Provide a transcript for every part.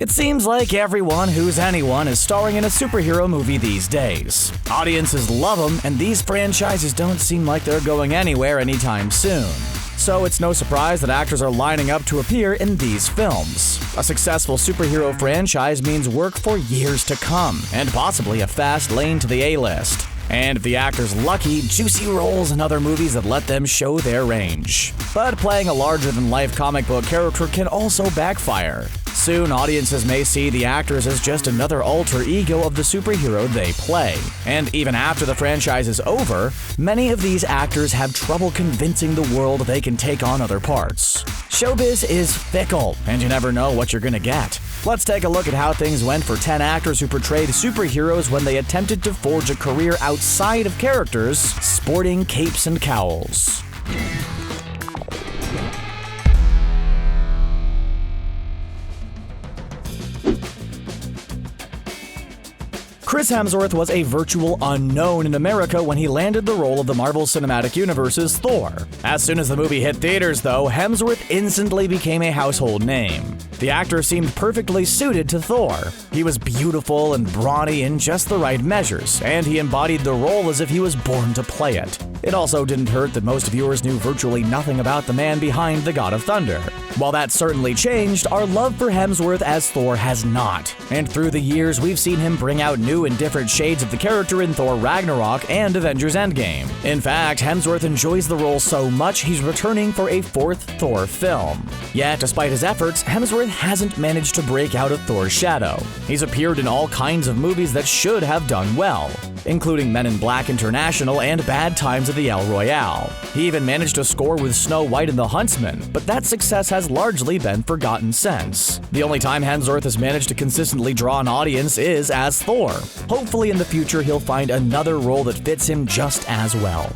It seems like everyone who's anyone is starring in a superhero movie these days. Audiences love them, and these franchises don't seem like they're going anywhere anytime soon. So it's no surprise that actors are lining up to appear in these films. A successful superhero franchise means work for years to come, and possibly a fast lane to the A-list. And if the actor's lucky, juicy roles in other movies that let them show their range. But playing a larger-than-life comic book character can also backfire. Soon, audiences may see the actors as just another alter ego of the superhero they play. And even after the franchise is over, many of these actors have trouble convincing the world they can take on other parts. Showbiz is fickle, and you never know what you're gonna get. Let's take a look at how things went for 10 actors who portrayed superheroes when they attempted to forge a career outside of characters sporting capes and cowls. Chris Hemsworth was a virtual unknown in America when he landed the role of the Marvel Cinematic Universe's Thor. As soon as the movie hit theaters, though, Hemsworth instantly became a household name. The actor seemed perfectly suited to Thor. He was beautiful and brawny in just the right measures, and he embodied the role as if he was born to play it. It also didn't hurt that most viewers knew virtually nothing about the man behind the God of Thunder. While that certainly changed, our love for Hemsworth as Thor has not. And through the years, we've seen him bring out new and different shades of the character in Thor Ragnarok and Avengers Endgame. In fact, Hemsworth enjoys the role so much he's returning for a fourth Thor film. Yet, despite his efforts, Hemsworth hasn't managed to break out of Thor's shadow. He's appeared in all kinds of movies that should have done well, including Men in Black International and Bad Times at the El Royale. He even managed to score with Snow White and the Huntsman, but that success has largely been forgotten since. The only time Hemsworth has managed to consistently draw an audience is as Thor. Hopefully in the future he'll find another role that fits him just as well.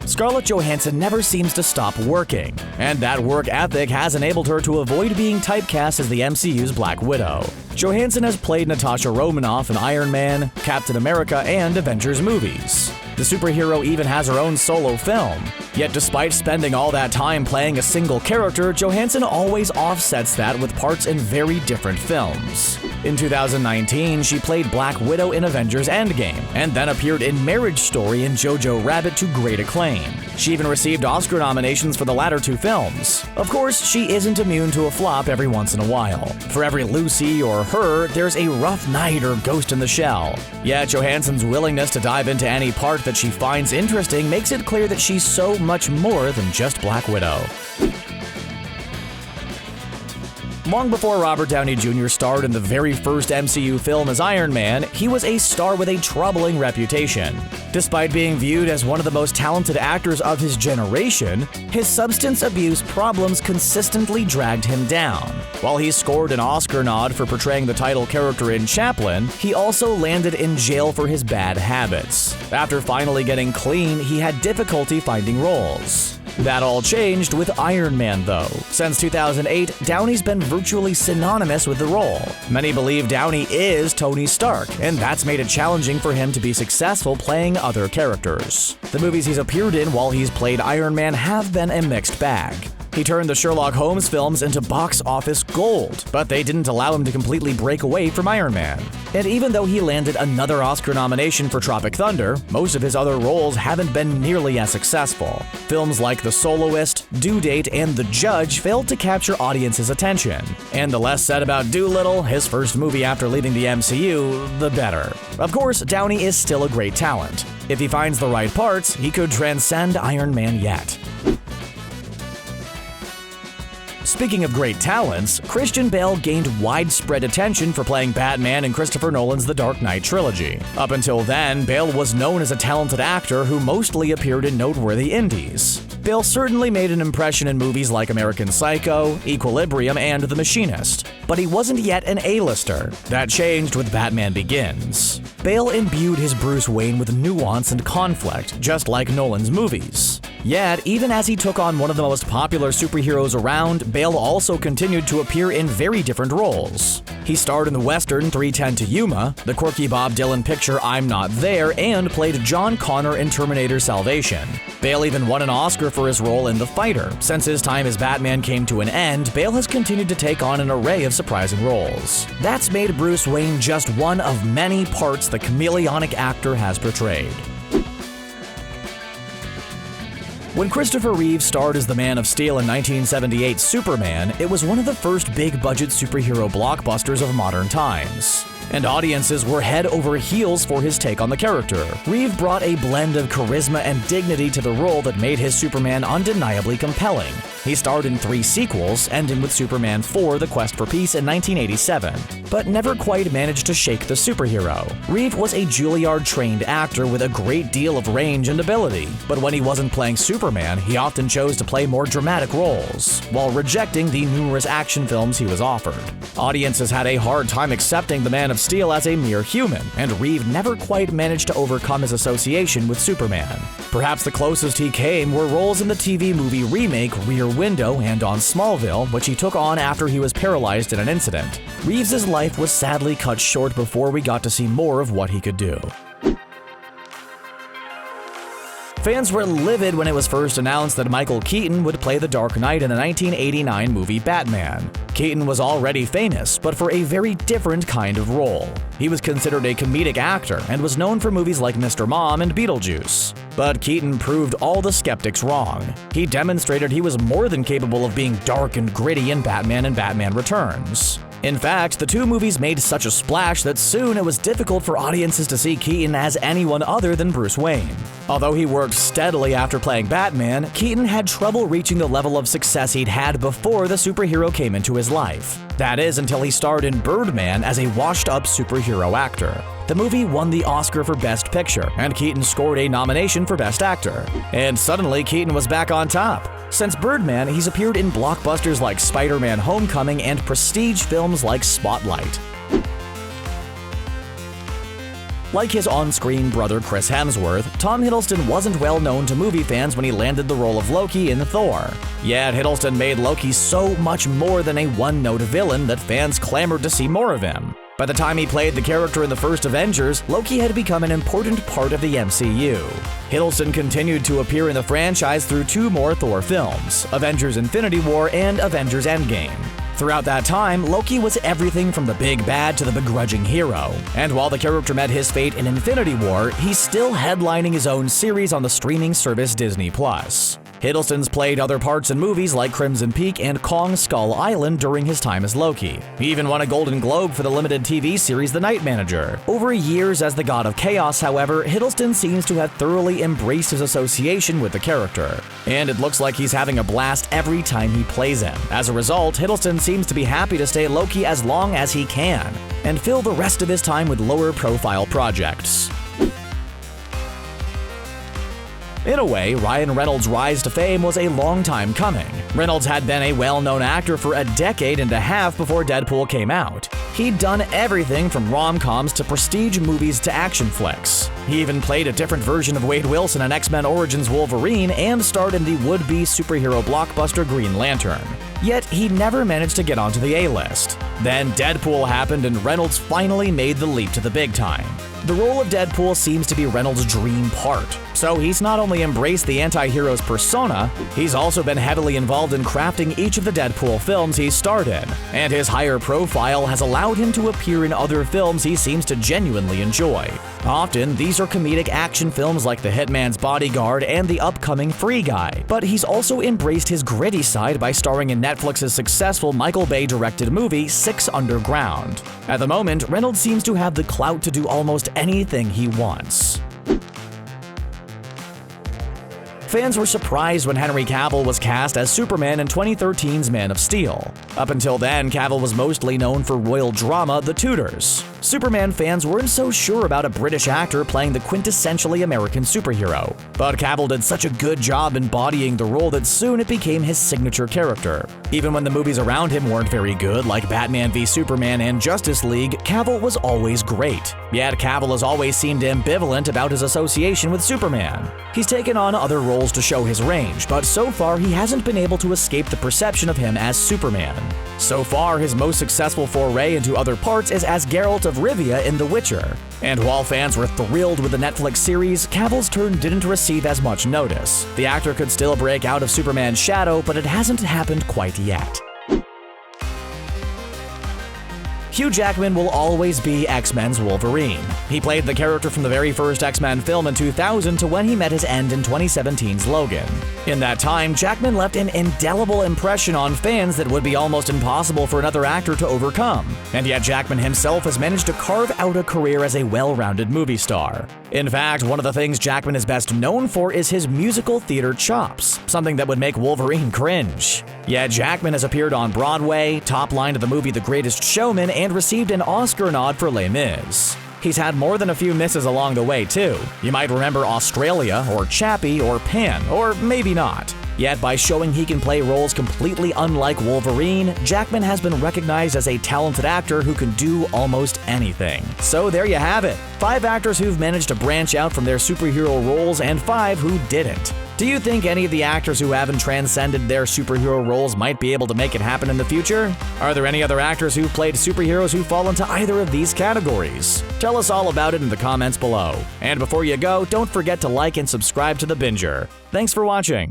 Scarlett Johansson never seems to stop working, and that work ethic has enabled her to avoid being typecast as the MCU's Black Widow. Johansson has played Natasha Romanoff in Iron Man, Captain America, and Avengers movies. The superhero even has her own solo film. Yet despite spending all that time playing a single character, Johansson always offsets that with parts in very different films. In 2019, she played Black Widow in Avengers Endgame, and then appeared in Marriage Story and Jojo Rabbit to great acclaim. She even received Oscar nominations for the latter two films. Of course, she isn't immune to a flop every once in a while. For every Lucy or Her, there's a rough night or Ghost in the Shell. Yet Johansson's willingness to dive into any part that she finds interesting makes it clear that she's so much more than just Black Widow. Long before Robert Downey Jr. starred in the very first MCU film as Iron Man, he was a star with a troubling reputation. Despite being viewed as one of the most talented actors of his generation, his substance abuse problems consistently dragged him down. While he scored an Oscar nod for portraying the title character in Chaplin, he also landed in jail for his bad habits. After finally getting clean, he had difficulty finding roles. That all changed with Iron Man, though. Since 2008, Downey's been virtually synonymous with the role. Many believe Downey is Tony Stark, and that's made it challenging for him to be successful playing other characters. The movies he's appeared in while he's played Iron Man have been a mixed bag. He turned the Sherlock Holmes films into box office gold, but they didn't allow him to completely break away from Iron Man. And even though he landed another Oscar nomination for Tropic Thunder, most of his other roles haven't been nearly as successful. Films like The Soloist, Due Date, and The Judge failed to capture audiences' attention. And the less said about Dolittle, his first movie after leaving the MCU, the better. Of course, Downey is still a great talent. If he finds the right parts, he could transcend Iron Man yet. Speaking of great talents, Christian Bale gained widespread attention for playing Batman in Christopher Nolan's The Dark Knight trilogy. Up until then, Bale was known as a talented actor who mostly appeared in noteworthy indies. Bale certainly made an impression in movies like American Psycho, Equilibrium, and The Machinist, but he wasn't yet an A-lister. That changed with Batman Begins. Bale imbued his Bruce Wayne with nuance and conflict, just like Nolan's movies. Yet, even as he took on one of the most popular superheroes around, Bale also continued to appear in very different roles. He starred in the Western 3:10 to Yuma, the quirky Bob Dylan picture I'm Not There, and played John Connor in Terminator Salvation. Bale even won an Oscar for for his role in The Fighter. Since his time as Batman came to an end, Bale has continued to take on an array of surprising roles. That's made Bruce Wayne just one of many parts the chameleonic actor has portrayed. When Christopher Reeve starred as the Man of Steel in 1978's Superman, it was one of the first big-budget superhero blockbusters of modern times, and audiences were head over heels for his take on the character. Reeve brought a blend of charisma and dignity to the role that made his Superman undeniably compelling. He starred in 3 sequels, ending with Superman 4: The Quest for Peace in 1987, but never quite managed to shake the superhero. Reeve was a Juilliard-trained actor with a great deal of range and ability, but when he wasn't playing Superman, he often chose to play more dramatic roles, while rejecting the numerous action films he was offered. Audiences had a hard time accepting the Man of Steel as a mere human, and Reeve never quite managed to overcome his association with Superman. Perhaps the closest he came were roles in the TV movie remake Rear Window and on Smallville, which he took on after he was paralyzed in an incident. Reeves' life was sadly cut short before we got to see more of what he could do. Fans were livid when it was first announced that Michael Keaton would play the Dark Knight in the 1989 movie Batman. Keaton was already famous, but for a very different kind of role. He was considered a comedic actor and was known for movies like Mr. Mom and Beetlejuice. But Keaton proved all the skeptics wrong. He demonstrated he was more than capable of being dark and gritty in Batman and Batman Returns. In fact, the 2 movies made such a splash that soon it was difficult for audiences to see Keaton as anyone other than Bruce Wayne. Although he worked steadily after playing Batman, Keaton had trouble reaching the level of success he'd had before the superhero came into his life. That is, until he starred in Birdman as a washed-up superhero actor. The movie won the Oscar for Best Picture, and Keaton scored a nomination for Best Actor. And suddenly, Keaton was back on top. Since Birdman, he's appeared in blockbusters like Spider-Man: Homecoming and prestige films like Spotlight. Like his on-screen brother Chris Hemsworth, Tom Hiddleston wasn't well known to movie fans when he landed the role of Loki in Thor. Yet Hiddleston made Loki so much more than a one-note villain that fans clamored to see more of him. By the time he played the character in the first Avengers, Loki had become an important part of the MCU. Hiddleston continued to appear in the franchise through 2 more Thor films, Avengers: Infinity War and Avengers: Endgame. Throughout that time, Loki was everything from the big bad to the begrudging hero, and while the character met his fate in Infinity War, he's still headlining his own series on the streaming service Disney+. Hiddleston's played other parts in movies like Crimson Peak and Kong Skull Island during his time as Loki. He even won a Golden Globe for the limited TV series The Night Manager. Over years as the God of Chaos, however, Hiddleston seems to have thoroughly embraced his association with the character, and it looks like he's having a blast every time he plays him. As a result, Hiddleston seems to be happy to stay Loki as long as he can, and fill the rest of his time with lower-profile projects. In a way, Ryan Reynolds' rise to fame was a long time coming. Reynolds had been a well-known actor for a decade and a half before Deadpool came out. He'd done everything from rom-coms to prestige movies to action flicks. He even played a different version of Wade Wilson in X-Men Origins Wolverine and starred in the would-be superhero blockbuster Green Lantern. Yet he never managed to get onto the A-list. Then Deadpool happened and Reynolds finally made the leap to the big time. The role of Deadpool seems to be Reynolds' dream part, so he's not only embraced the anti-hero's persona, he's also been heavily involved in crafting each of the Deadpool films he's starred in, and his higher profile has allowed him to appear in other films he seems to genuinely enjoy. Often, these are comedic action films like The Hitman's Bodyguard and the upcoming Free Guy, but he's also embraced his gritty side by starring in Netflix's successful Michael Bay-directed movie Six Underground. At the moment, Reynolds seems to have the clout to do almost anything he wants. Fans were surprised when Henry Cavill was cast as Superman in 2013's Man of Steel. Up until then, Cavill was mostly known for royal drama The Tudors. Superman fans weren't so sure about a British actor playing the quintessentially American superhero, but Cavill did such a good job embodying the role that soon it became his signature character. Even when the movies around him weren't very good, like Batman v Superman and Justice League, Cavill was always great. Yet Cavill has always seemed ambivalent about his association with Superman. He's taken on other roles to show his range, but so far he hasn't been able to escape the perception of him as Superman. So far, his most successful foray into other parts is as Geralt of Rivia in The Witcher. And while fans were thrilled with the Netflix series, Cavill's turn didn't receive as much notice. The actor could still break out of Superman's shadow, but it hasn't happened quite yet. Hugh Jackman will always be X-Men's Wolverine. He played the character from the very first X-Men film in 2000 to when he met his end in 2017's Logan. In that time, Jackman left an indelible impression on fans that would be almost impossible for another actor to overcome. And yet Jackman himself has managed to carve out a career as a well-rounded movie star. In fact, one of the things Jackman is best known for is his musical theater chops, something that would make Wolverine cringe. Yet Jackman has appeared on Broadway, top-lined of the movie The Greatest Showman, and received an Oscar nod for Les Mis. He's had more than a few misses along the way, too. You might remember Australia, or Chappie, or Pan, or maybe not. Yet by showing he can play roles completely unlike Wolverine, Jackman has been recognized as a talented actor who can do almost anything. So there you have it. 5 actors who've managed to branch out from their superhero roles and 5 who didn't. Do you think any of the actors who haven't transcended their superhero roles might be able to make it happen in the future? Are there any other actors who've played superheroes who fall into either of these categories? Tell us all about it in the comments below. And before you go, don't forget to like and subscribe to The Binger. Thanks for watching.